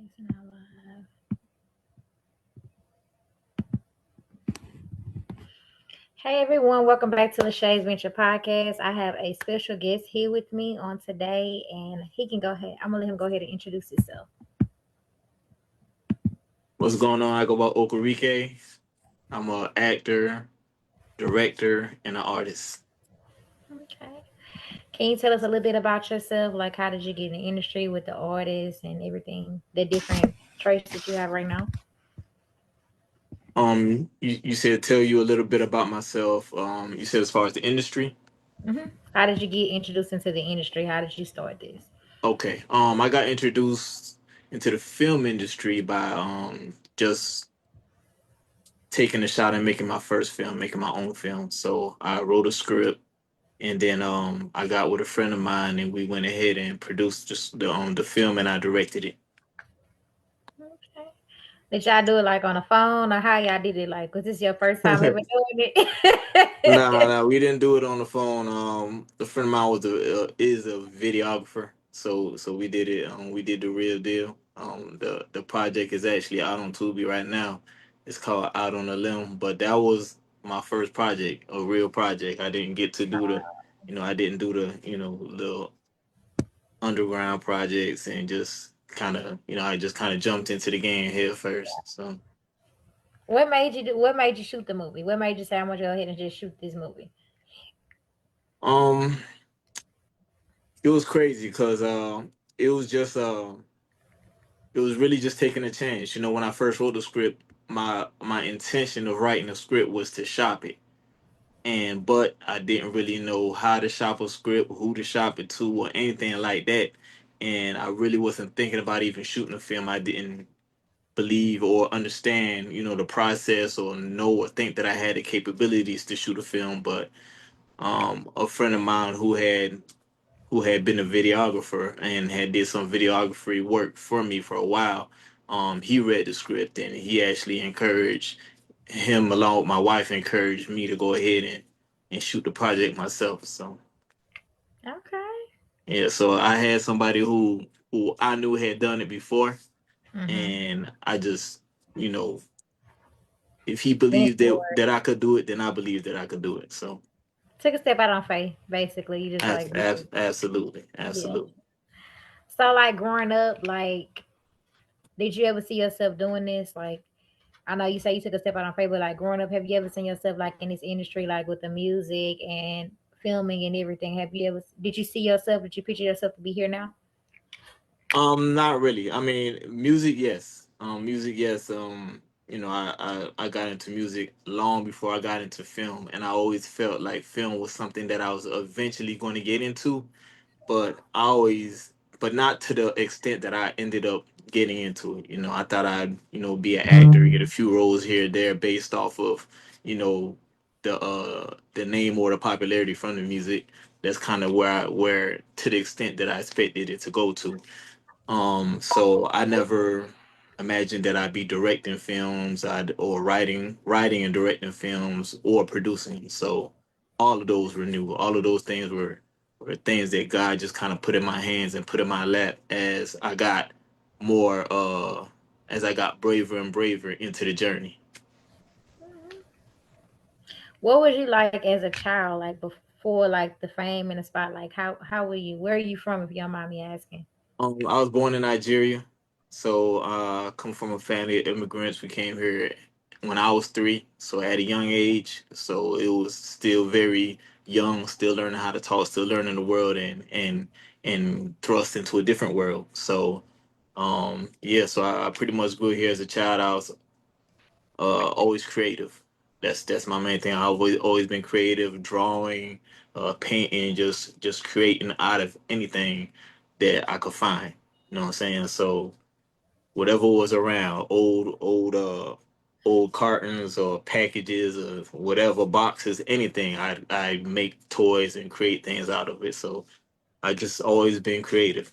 It's now live. Hey everyone, welcome back to LashayVenturePodcast. Podcast. I have a special guest here with me on today, and he can go ahead. I'm gonna let him go ahead and introduce himself. What's going on? I go by Okarike. I'm a actor, director, and an artist. Okay. Can you tell us a little bit about yourself? Like, how did you get in the industry with the artists and everything, the different traits that you have right now? You said tell you a little bit about myself. You said as far as the industry. How did you get introduced into the industry? How did you start this? Okay. I got introduced into the film industry by just taking a shot and making my first film, making my own film. So I wrote a script, and then I got with a friend of mine, and we went ahead and produced just the film, and I directed it. Okay. Did y'all do it like on a phone, or how y'all did it? Like, was this your first time ever doing No, it? no, we didn't do it on the phone. The friend of mine is a videographer, so we did it. We did the real deal. The project is actually out on Tubi right now. It's called Out on a Limb, but that was my first project, a real project. I didn't get to do I didn't do the underground projects and just I just kind of jumped into the game head first. So, What made you do? What made you shoot the movie? What made you say I'm gonna go ahead and just shoot this movie? um, it was crazy because it was just it was really just taking a chance. When I first wrote the script, my intention of writing a script was to shop it, and but I didn't really know how to shop a script, who to shop it to, or anything like that. And I really wasn't thinking about even shooting a film. I didn't believe or understand, the process, or know or think that I had the capabilities to shoot a film. But a friend of mine who had been a videographer and had did some videography work for me for a while. He read the script, and he actually encouraged him, along with my wife, encouraged me to go ahead and shoot the project myself. So Okay. yeah, so I had somebody who I knew had done it before, Mm-hmm. and I just, you know, if he Went believed that for it. that I could do it, then I believed that I could do it. So Took a step out on faith. Basically, you just like did it. absolutely, Yeah. absolutely. So like growing up, like, did you ever see yourself doing this? Like, I know you say you took a step out on faith, but like growing up, have you ever seen yourself like in this industry, like with the music and filming and everything? Have you ever? Did you see yourself? Did you picture yourself to be here now? Not really. I mean, music, yes. Music, yes. I got into music long before I got into film, and I always felt like film was something that I was eventually going to get into, but but not to the extent that I ended up getting into it. I thought I'd, be an actor, get a few roles here or there based off of, you know, the name or the popularity from the music. That's kind of where to the extent that I expected it to go to. So I never imagined that I'd be directing films, or writing and directing films, or producing. So all of those were new. All of those things were things that God just kind of put in my hands and put in my lap more as I got braver and braver into the journey. What was you like as a child, like before like the fame and the spotlight? How were you? Where are you from, if you don't mind me asking? I was born in Nigeria, so I come from a family of immigrants. We came here when I was 3, so at a young age. So it was still very young, still learning how to talk, still learning the world, and thrust into a different world. So yeah, so I pretty much grew here as a child. I was always creative. That's my main thing. I've always been creative, drawing, painting, just creating out of anything that I could find. You know what I'm saying? So whatever was around, old cartons or packages or whatever boxes, anything, I make toys and create things out of it. So I just always been creative.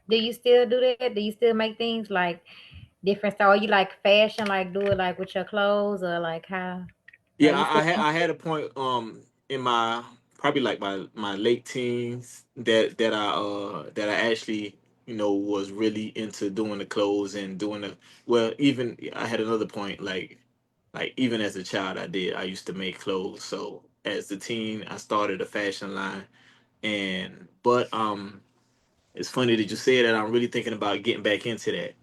Do you still do that? Do you still make things like different style? You like fashion, like do it like with your clothes, or like how? Like Yeah, you still? I had a point in my probably like my late teens that I actually was really into doing the clothes and doing the, well, even I had another point, like even as a child I used to make clothes. So as a teen I started a fashion line. And but it's funny that you say that. I'm really thinking about getting back into that.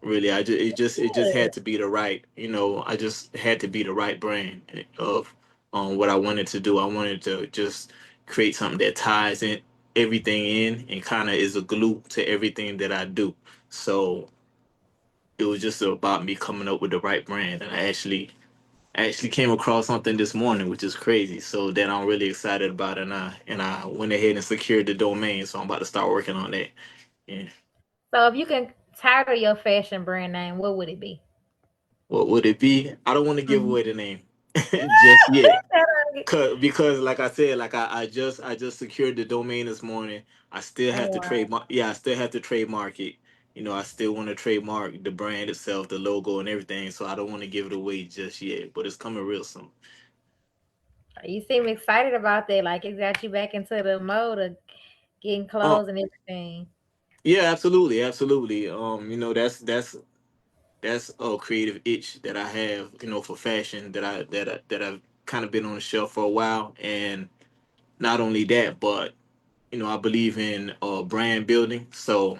Really, it just Good. had to be the right, I just had to be the right brand of what I wanted to do. I wanted to just create something that ties in everything in and kind of is a glue to everything that I do. So it was just about me coming up with the right brand, and I actually came across something this morning, which is crazy. So then I'm really excited about it, and I went ahead and secured the domain. So I'm about to start working on that. Yeah. So if you can title your fashion brand name, what would it be? What would it be? I don't want to give Mhm. away the name just yet. Tell her- Because like I said, like I just secured the domain this morning. I still Oh have to wow. trademark. Yeah, I still have to trademark it. I still want to trademark the brand itself, the logo, and everything. So I don't want to give it away just yet, but it's coming real soon. You seem excited about that. Like it got you back into the mode of getting Oh, clothes and everything. yeah, absolutely, absolutely. That's a creative itch that I have, for fashion that I've kind of been on the shelf for a while. And not only that, but I believe in brand building. So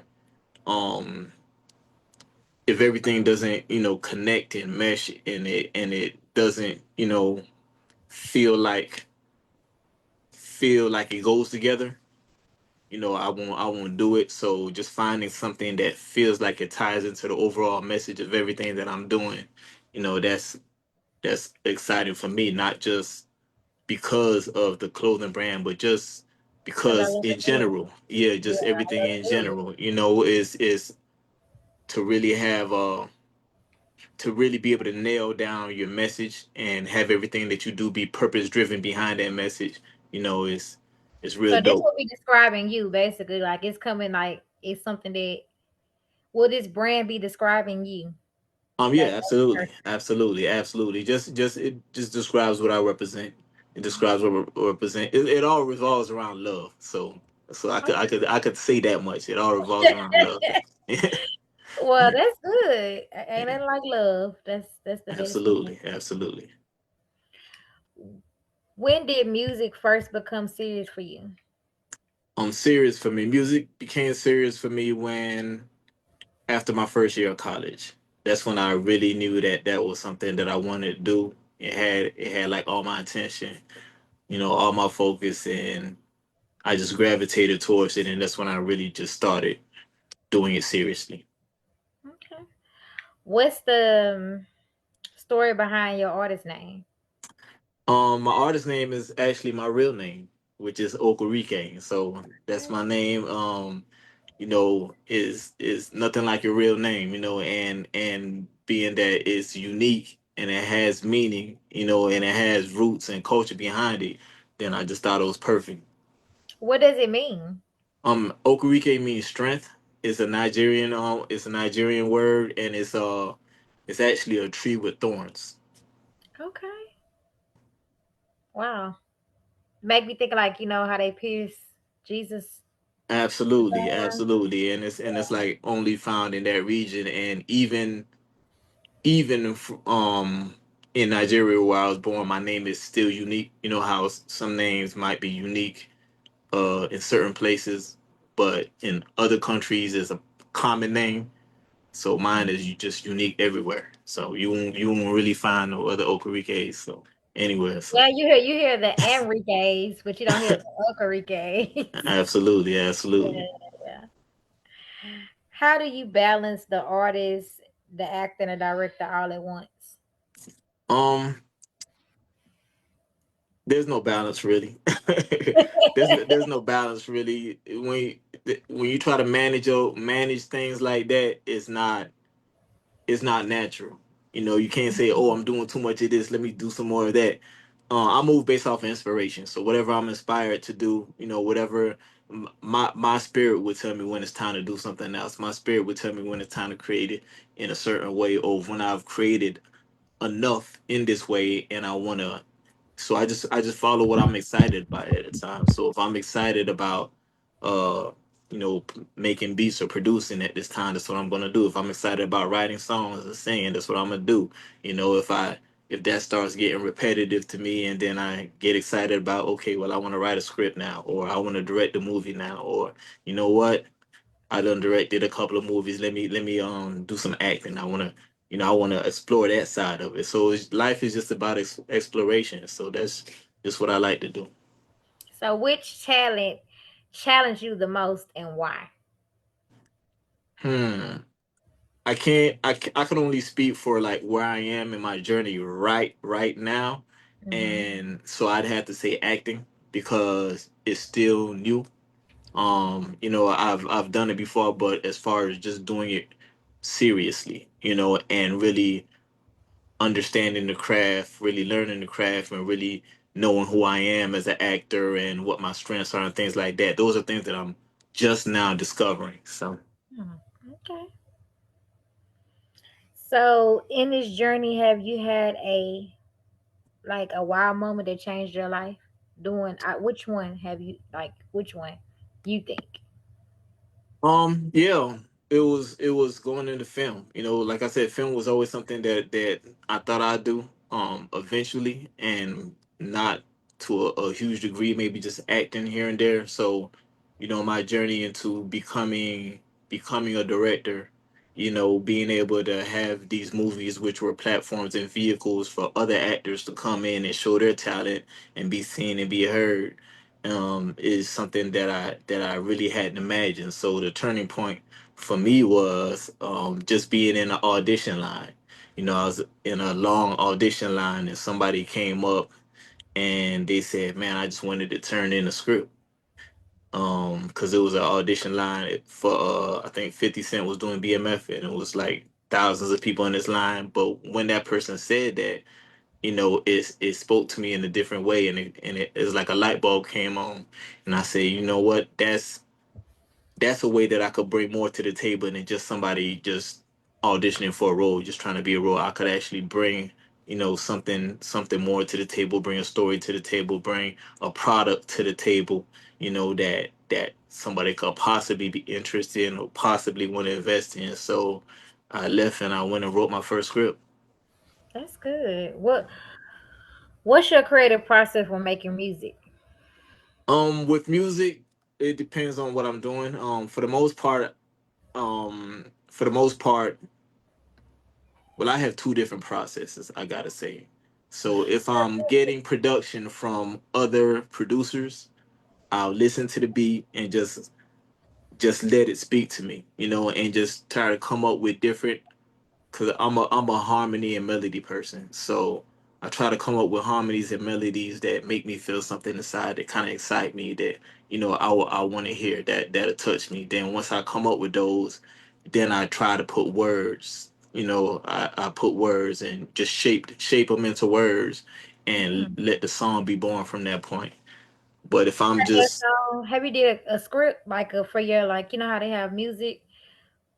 um if everything doesn't connect and mesh, and it doesn't feel like feel like it goes together, I won't do it. So just finding something that feels like it ties into the overall message of everything that I'm doing, that's exciting for me, not just because of the clothing brand, but just Because I because love in it. general, yeah, Yeah, just everything in that's good. general, is to really have to really be able to nail down your message and have everything that you do be purpose driven behind that message, is real So this dope. will be describing you basically. Like it's coming like it's something that will this brand be describing you? Yeah, Like absolutely, absolutely, absolutely. Just it just describes what I represent. It describes what I represent. It all revolves around love. So I could say that much. It all revolves around love. well, that's good. Ain't nothing like love. That's the best thing. Absolutely, absolutely. When did music first become serious for you? Serious for me. Music became serious for me when after my first year of college. That's when I really knew that that was something that I wanted to do. It had like all my attention, all my focus, and I just gravitated towards it, and that's when I really just started doing it seriously. Okay. What's the story behind your artist name? My artist name is actually my real name, which is Okarike. So that's Okay. my name. Is nothing like your real name, and being that it's unique and it has meaning, and it has roots and culture behind it, then I just thought it was perfect. What does it mean? Okarike means strength. It's a Nigerian word, and it's actually a tree with thorns. Okay. Wow. Make me think like, how they pierce Jesus. Absolutely, absolutely, and it's like only found in that region, and even in Nigeria where I was born, my name is still unique. You know how some names might be unique in certain places, but in other countries it's a common name. So mine is just unique everywhere. So you won't really find no other Okarikes. So anywhere. Yeah, So you hear the Enriquez, but you don't hear the Ocarriquez. absolutely, Yeah, absolutely. yeah. How do you balance the artist, the actor, and the director all at once? Um, there's no balance really. there's no balance really when you try to manage things like that. It's not natural. You can't say, "Oh, I'm doing too much of this. Let me do some more of that." I move based off of inspiration. So whatever I'm inspired to do, whatever my spirit would tell me when it's time to do something else. My spirit would tell me when it's time to create it in a certain way, or when I've created enough in this way, and I want to. So I just follow what I'm excited by at the time. So if I'm excited about, uh, making beats or producing at this time. That's what I'm gonna do. If I'm excited about writing songs and singing, that's what I'm gonna do. If that starts getting repetitive to me, and then I get excited about, okay, well, I want to write a script now, or I want to direct a movie now, or you know what, I done directed a couple of movies. Let me do some acting. I want to explore that side of it. So life is just about exploration. So that's just what I like to do. So, which talent challenged you the most and why? Hmm. I can only speak for like where I am in my journey right now, Hmm. and so I'd have to say acting because it's still new. I've done it before, but as far as just doing it seriously, and really understanding the craft, really learning the craft, and really knowing who I am as an actor and what my strengths are and things like that. Those are things that I'm just now discovering. So, Hmm. Okay. So, in this journey, have you had a wild moment that changed your life? Doing which one have you like? Which one you think? yeah, it was going into film. Like I said, film was always something that I thought I'd do eventually, and not to a huge degree, maybe just acting here and there. So, my journey into becoming a director, being able to have these movies, which were platforms and vehicles for other actors to come in and show their talent and be seen and be heard, is something that I really hadn't imagined. So the turning point for me was just being in an audition line. I was in a long audition line, and somebody came up and they said, "Man, I just wanted to turn in a script." Because it was an audition line for I think 50 Cent was doing BMF, and it was like thousands of people in this line. But when that person said that, it spoke to me in a different way, and it was like a light bulb came on, and I said, you know what, that's a way that I could bring more to the table than just somebody just auditioning for a role, just trying to be a role. I could actually bring, something more to the table, bring a story to the table, bring a product to the table, that somebody could possibly be interested in or possibly want to invest in. So I left and I went and wrote my first script. That's good. What's your creative process when making music? With music, it depends on what I'm doing. For the most part, well, I have two different processes, I gotta say. So if I'm getting production from other producers, I'll listen to the beat and just let it speak to me, and just try to come up with different, because I'm a harmony and melody person. So I try to come up with harmonies and melodies that make me feel something inside, that kind of excite me, that I want to hear, that'll touch me. Then once I come up with those, then I try to put words. I put words and just shape them into words, and Hmm. let the song be born from that point. But if I'm Yes, just have you did a script for your you know how they have music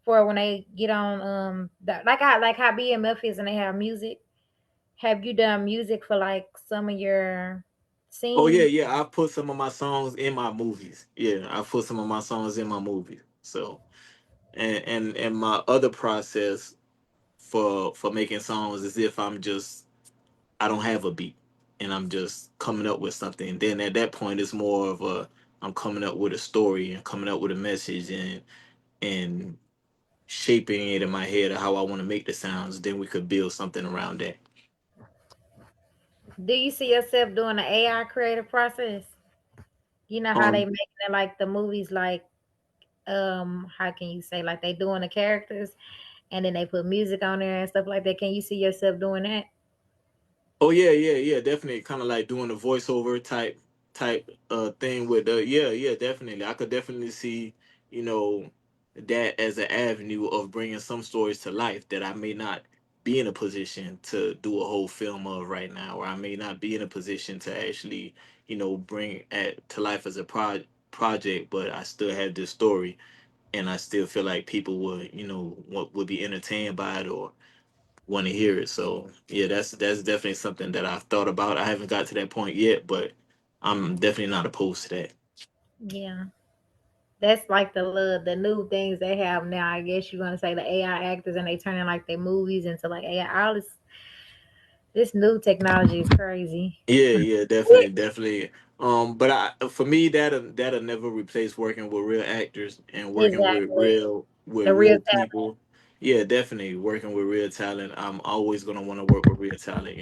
for when they get on like how BMF is and they have music. Have you done music for like some of your Oh yeah, scenes? yeah. I put some of my songs in my movies. Yeah, I put some of my songs in my movies. So, and my other process for making songs is if I don't have a beat, and I'm just coming up with something. Then at that point, it's more of a, I'm coming up with a story and coming up with a message, and shaping it in my head of how I want to make the sounds. Then we could build something around that. Do you see yourself doing the AI creative process? You know how they Um. making it like the movies how can you say like they doing the characters and then they put music on there and stuff like that. Can you see yourself doing that? Oh yeah, yeah, yeah, definitely. Kind of like doing a voiceover type thing with yeah, yeah, definitely. I could definitely see, you know, that as an avenue of bringing some stories to life that I may not be in a position to do a whole film of right now, or I may not be in a position to actually, bring at to life as a project, but I still have this story, and I still feel like people would, would be entertained by it, or want to hear it. So yeah, that's definitely something that I've thought about. I haven't got to that point yet, but I'm definitely not opposed to that. Yeah. That's like the new things they have now. I guess you're gonna say the AI actors and they turning like their movies into like AI. All this new technology is crazy. Yeah, yeah, definitely, definitely. But for me, that'll never replace working with real actors and working Exactly. with The real real talent. people. Yeah, definitely working with real talent. I'm always gonna want to work with real talent.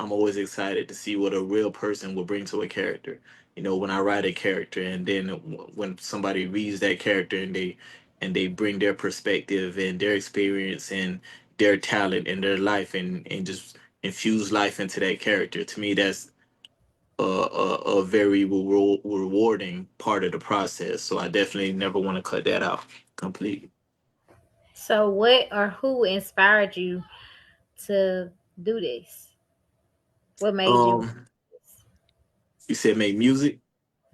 I'm always excited to see what a real person will bring to a character. When I write a character, and then when somebody reads that character and they bring their perspective and their experience and their talent and their life and just infuse life into that character. To me, that's a very rewarding part of the process. So I definitely never want to cut that out completely. So what or who inspired you to do this? What made you Um, you said make music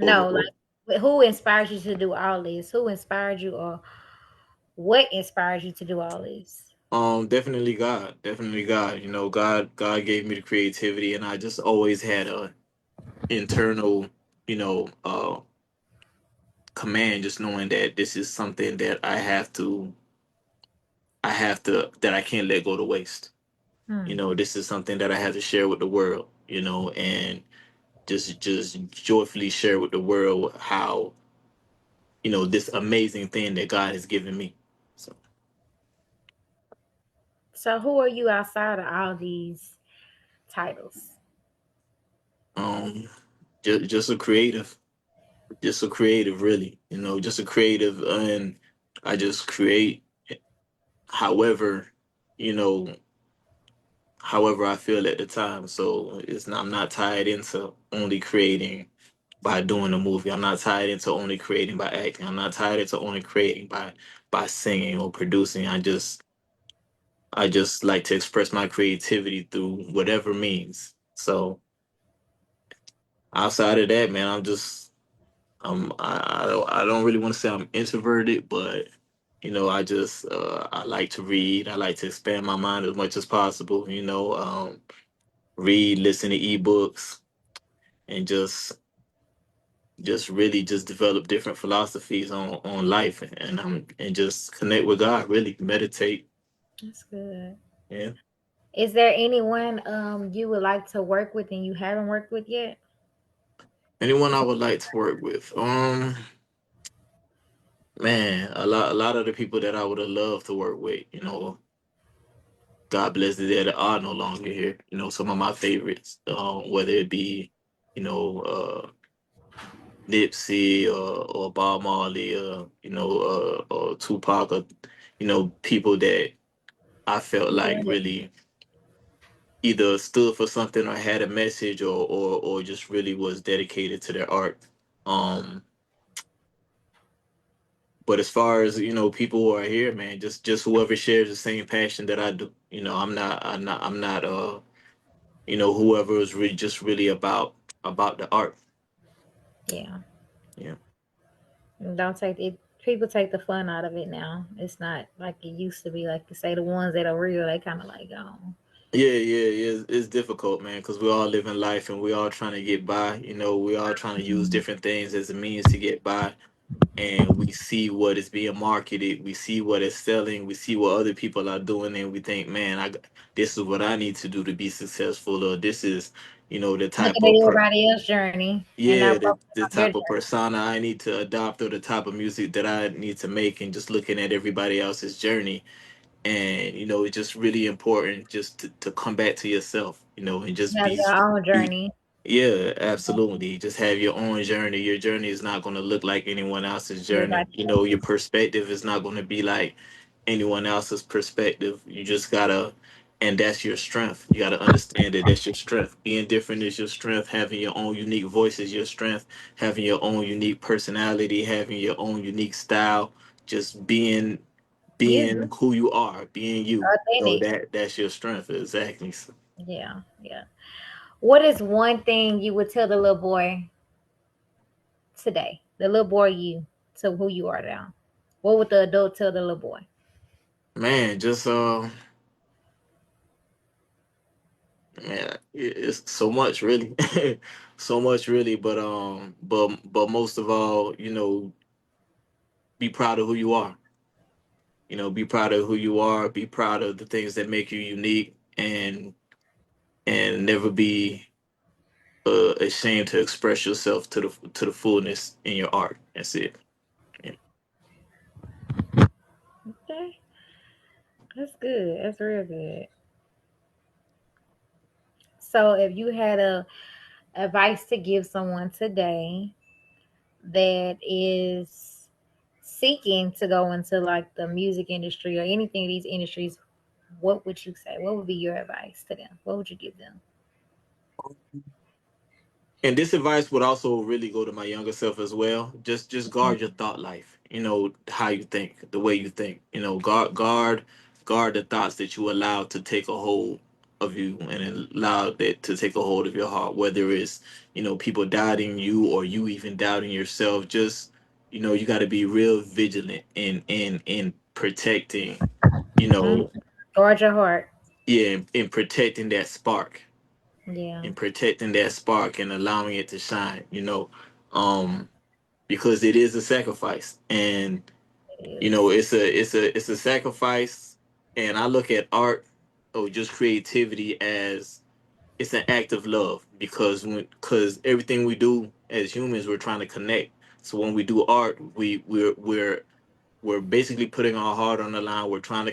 or no, like who inspired you to do all this? Who inspired you or what inspired you to do all this? definitely God, definitely God. God gave me the creativity, and I just always had a internal, command, just knowing that this is something that that I can't let go to waste. Hmm. This is something that I have to share with the world, and just joyfully share with the world how, this amazing thing that God has given me. So, So who are you outside of all these titles? um, just a creative, really, just a creative, and I just create however, you know, however I feel at the time. So I'm not tied into only creating by doing a movie. I'm not tied into only creating by acting. I'm not tied into only creating by singing or producing. I just like to express my creativity through whatever means. So outside of that, man, I don't really want to say I'm introverted, but I like to read. I like to expand my mind as much as possible. Read, listen to ebooks, and just really just develop different philosophies on life, and just connect with God. Really meditate. That's good. Yeah. Is there anyone you would like to work with and you haven't worked with yet? Anyone I would like to work with? Man, a lot of the people that I would have loved to work with, God bless the dead that are no longer here. Some of my favorites, whether it be, you know, Nipsey or Bob Marley, or Tupac, or people that I felt like really either stood for something or had a message, or just really was dedicated to their art. Um, but as far as people who are here, man, just whoever shares the same passion that I do. Whoever is really just really about the art. Yeah. Yeah. Don't take it. People take the fun out of it now. It's not like it used to be. Like you say, the ones that are real, they kind of like gone. Yeah, yeah, yeah. It's difficult, man, because we all live in life and we all trying to get by. We all trying to use different things as a means to get by. And we see what is being marketed, we see what is selling, we see what other people are doing, and we think, man, this is what I need to do to be successful, or this is, the type Looking of at everybody else's journey and not yeah, focusing the on their type of journey. persona I need to adopt, or the type of music that I need to make, and just looking at everybody else's journey. And it's just really important just to come back to yourself, and just Have your own be journey. yeah, absolutely. Just have your own journey. Your journey is not going to look like anyone else's journey. Everybody. Your perspective is not going to be like anyone else's perspective. You just gotta, and that's your strength. You gotta understand that that's your strength. Being different is your strength. Having your own unique voice is your strength. Having your own unique personality, having your own unique style, just being You who you are, being you. authentic. That's your strength. Exactly. So, Yeah, yeah. What is one thing you would tell the little boy today? The little boy you to who you are now. What would the adult tell the little boy? man, just yeah, it's so much really, so much really. But most of all, be proud of who you are. Be proud of who you are. Be proud of the things that make you unique, and never be ashamed to express yourself to the fullness in your art. That's it. Yeah. Okay, that's good. That's real good. So, if you had a advice to give someone today that is seeking to go into like the music industry or anything of these industries, what would you say? What would be your advice to them? What would you give them? And this advice would also really go to my younger self as well. Just guard your thought life. How you think, the way you think. Guard the thoughts that you allow to take a hold of you and allow that to take a hold of your heart. Whether it's people doubting you or you even doubting yourself. Just you got to be real vigilant in protecting. You Mm. know, Guard your heart. yeah, in protecting that spark Yeah, and protecting that spark and allowing it to shine, um, because it is a sacrifice, and it is. it's a sacrifice, and I look at art or just creativity as it's an act of love because everything we do as humans we're trying to connect. So when we do art, we're basically putting our heart on the line.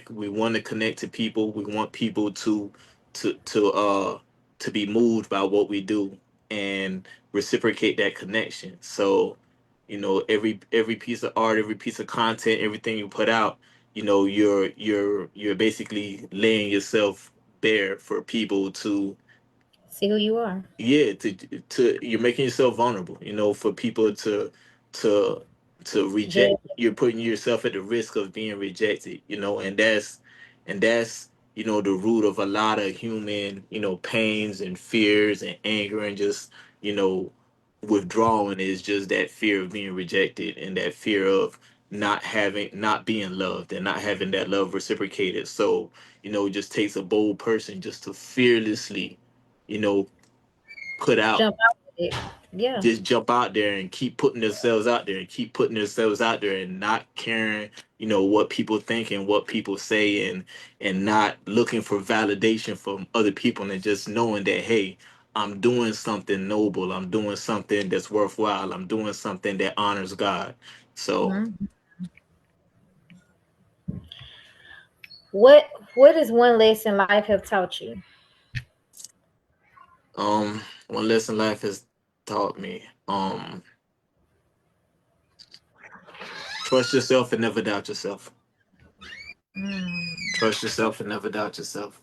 We want to connect to people. We want people to to uh to be moved by what we do and reciprocate that connection. So, every piece of art, every piece of content, everything you put out, you're basically laying yourself bare for people to, See who you are. yeah, to you're making yourself vulnerable, for people to to reject. Judge. You're putting yourself at the risk of being rejected, and that's the root of a lot of human pains and fears and anger and just you know withdrawing is just that fear of being rejected and that fear of not being loved and not having that love reciprocated. So it just takes a bold person just to fearlessly you know put out Jump out with it. Yeah. just jump out there and keep putting themselves out there and keep putting themselves out there and not caring what people think and what people say, and not looking for validation from other people, and just knowing that, hey, I'm doing something noble, I'm doing something that's worthwhile, I'm doing something that honors God. So Hmm. What What is one lesson life have taught you? one lesson life has taught me, trust yourself and never doubt yourself. Mm. Trust yourself and never doubt yourself.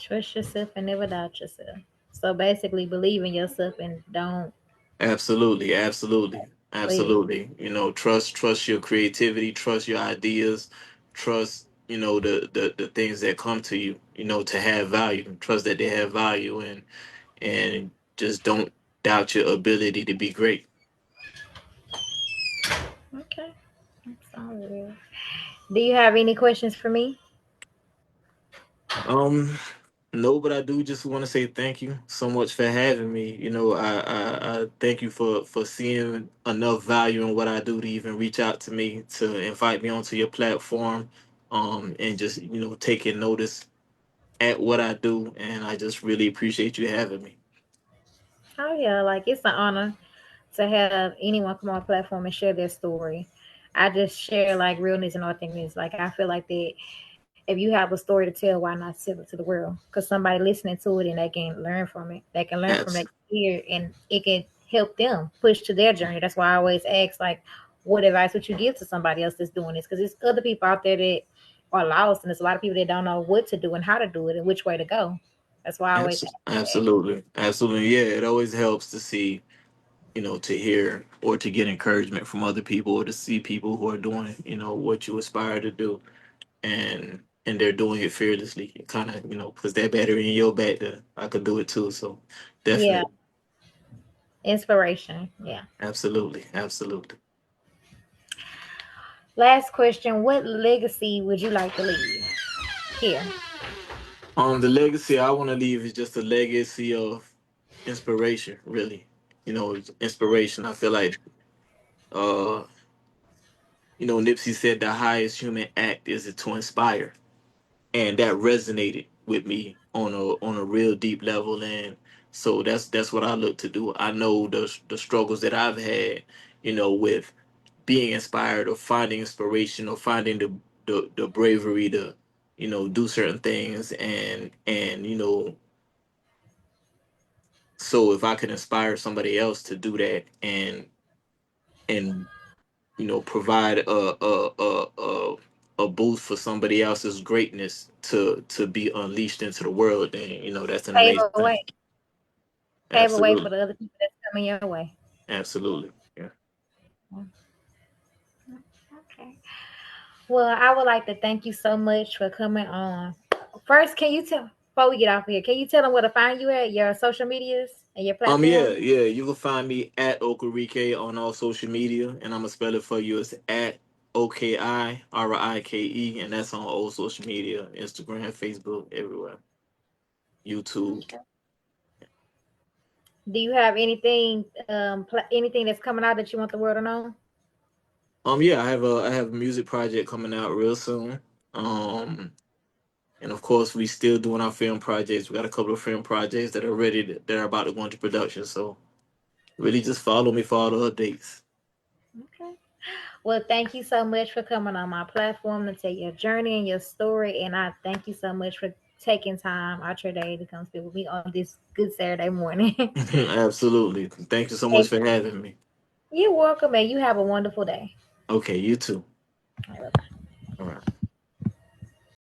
Trust yourself and never doubt yourself. So basically, believe in yourself and don't Absolutely, absolutely, quit. absolutely. Trust your creativity, trust your ideas, trust, the things that come to you, to have value. Trust that they have value, and just don't doubt your ability to be great. Okay. That's all good. Do you have any questions for me? Um, no, but I do just want to say thank you so much for having me. I thank you for seeing enough value in what I do to even reach out to me to invite me onto your platform, and just taking notice at what I do, and I just really appreciate you having me. Oh yeah, like it's an honor to have anyone come on a platform and share their story. I just share like realness and authenticness. Like I feel like that if you have a story to tell, why not tell it to the world? Because somebody listening to it and they can learn from it. They can learn from that Abs- here and it can help them push to their journey. That's why I always ask like, what advice would you give to somebody else that's doing this? Because there's other people out there that are lost, and there's a lot of people that don't know what to do and how to do it and which way to go. That's why I always ask. Absolutely, absolutely. Yeah, it always helps to see, to hear or to get encouragement from other people or to see people who are doing, what you aspire to do, and they're doing it fearlessly. It kind of, puts that battery in your back that I could do it too. So Yeah, definitely, inspiration. Yeah. absolutely, absolutely. Last question. What legacy would you like to leave here? The legacy I want to leave is just a legacy of inspiration, really. Inspiration. I feel like Uh, Nipsey said the highest human act is to inspire, and that resonated with me on a real deep level. And so that's what I look to do. I know the struggles that I've had, with being inspired or finding inspiration or finding the bravery to do certain things. And so if I can inspire somebody else to do that, and provide a boost for somebody else's greatness to be unleashed into the world, then that's an Pave amazing a thing. way. Pave a way for Absolutely. the other people that's coming your way. Absolutely. Yeah. Okay. Well, I would like to thank you so much for coming on. First, can you tell before we get off here, can you tell them where to find you at your social medias and your Yeah, platforms? yeah. You can find me at Okarike on all social media, and I'm gonna spell it for you. It's at OKIRIKE, and that's on all social media: Instagram, Facebook, everywhere, YouTube. Okay. Do you have anything, anything that's coming out that you want the world to know? Yeah, I have a music project coming out real soon. Um, and of course, we still doing our film projects. We got a couple of film projects that are that are about to go into production. So really, just follow me for all the updates. Okay. Well, thank you so much for coming on my platform to tell your journey and your story. And I thank you so much for taking time out your day to come speak with me on this good Saturday morning. Absolutely. Thank you so much And for having me. you're welcome, and you have a wonderful day. Okay, you too. All right, bye. All right.